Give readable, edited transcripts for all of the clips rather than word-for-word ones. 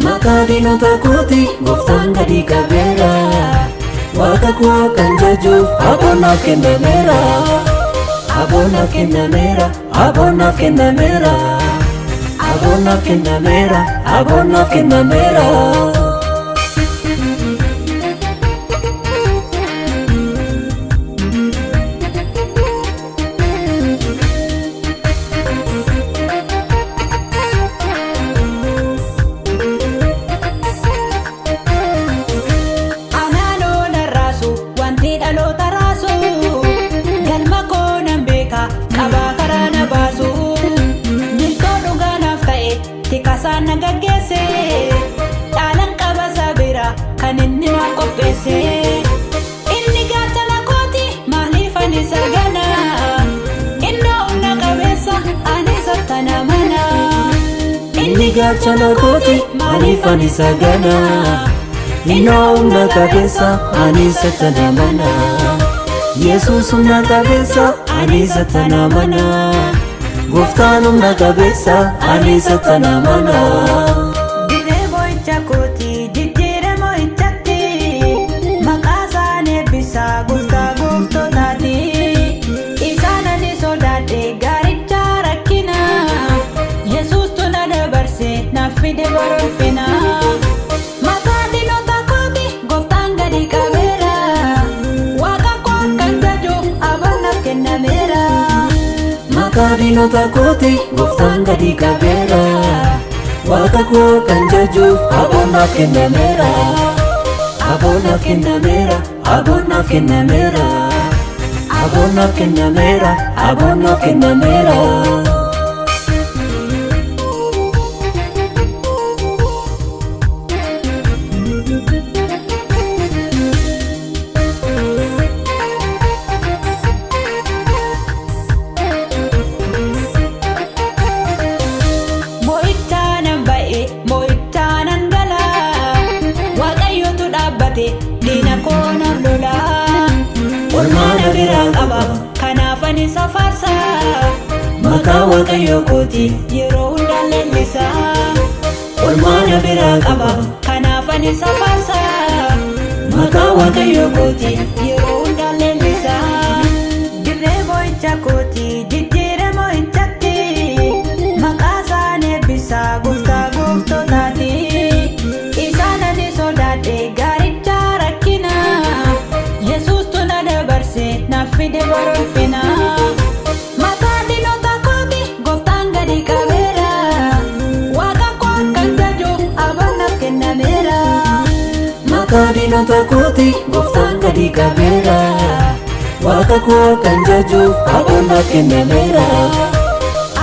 Makadinota kooti gooftaan gadi qabeera. Waaqa koo kan jajuuf aboonaaf kennameera. Aboonaaf kennameera. Aboonaaf kennameera. Aboonaaf kennameera. Aboonaaf kennameera. Nagaggeesse dhaalan qaba sabira kan inni na qopheesse. Inni gaachana kooti maaliif ani sagana? Innoo humna qabeessa ani sattana mana. Inni gaachana kooti maaliif ani sagana? Innoo humna qabeessa ani sattana mana. Yesuus humna qabeessa ani sattana mana. Gooftaan humna qabeessa ani sattana mana. Dirree boo'icha kooti jijjiiree moo'ichatti maqaa isaan eebbisa gooftaa gooftootaati. Isaan ani sodaadhe gaaricha rakkina. Yesuus tuna dabarse naaf fide boronfina. Maqaa diinota kooti gooftaan gadi qabeera. Waaqa koo kan jajuuf aboonaaf kennameera. Makadinota kooti gooftaan gadi qabeera. Waaqa koo kan jajuuf aboonaaf kennameera. Aboonaaf kennameera. Aboonaaf kennameera. Aboonaaf kennameera. Aboonaaf kennameera. Diina koona lola Ormaana biraa qaba kanaaf ani safarsa. Maqaa Waaqayyoo kooti yeroo hundaan leellisa. Ormaana biraa qaba kanaaf ani safarsa. Maqaa Waaqayyoo kooti yeroo hundaan leellisa. Dirree boo'icha kooti jijjiiree moo'ichatti maqaa isaan eebbisa gooftaa gooftootaati. Isaan ani sodaadhe gaaricha rakkina. Yesuus tuna dabarse naaf fide boronfina. Maqaa diinota kooti gooftaan gadi qabeera. Waaqa koo kan jajuuf aboonaaf kennameera. Maqaa diinota kooti gooftaan gadi qabeera. Waaqa koo kan jajuuf aboonaaf kennameera.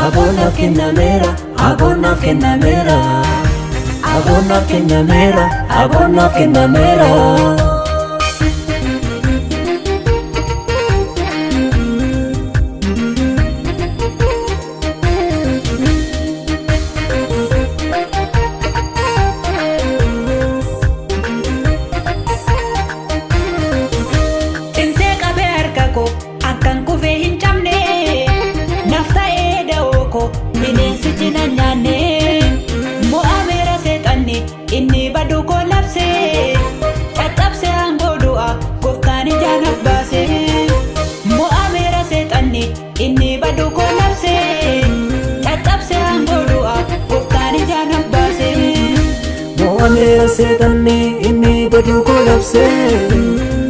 Aboonaaf kennameera. Aboonaaf kennameera. Aboonaaf kennameera. Aboonaaf kennameera. Cimsee qabee harka koo akkan kufee hin cabne. Naaf ta'ee da'oo koo bineensichi na nyaanne. Mo'ameera seexanni inni baduu koo labse. Caccabsee aangoo du'a gooftaan ijaa naaf baase. Mo'ameera seexanni inni baduu koo labse. Caccabsee aangoo du'a gooftaan ijaa naaf baase. Mo'ameera seexanni inni baduu koo labse.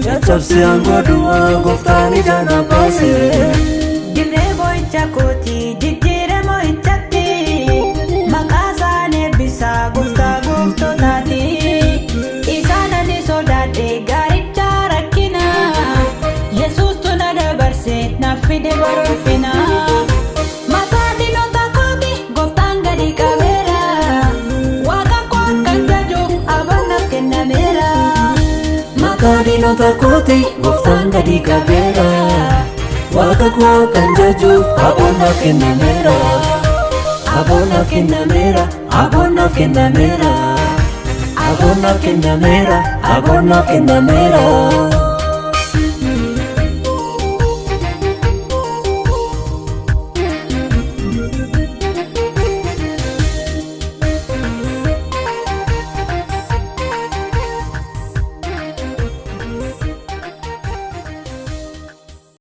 Caccabsee aangoo du'a gooftaan ijaa naaf baase. Dirree boo'icha kooti fide borolfina. Maqaa diinota kooti gooftaan gadi qabeera. Waaqa koo akkan jajuuf abanaaf kennameera. Maqaa diinota kooti gooftaan gadi qabeera. Waaqa koo akkan jajuuf abanaaf kennameera. Abanaaf kennameera, abanaaf kennameera. Abanaaf kennameera, abanaaf kennameera.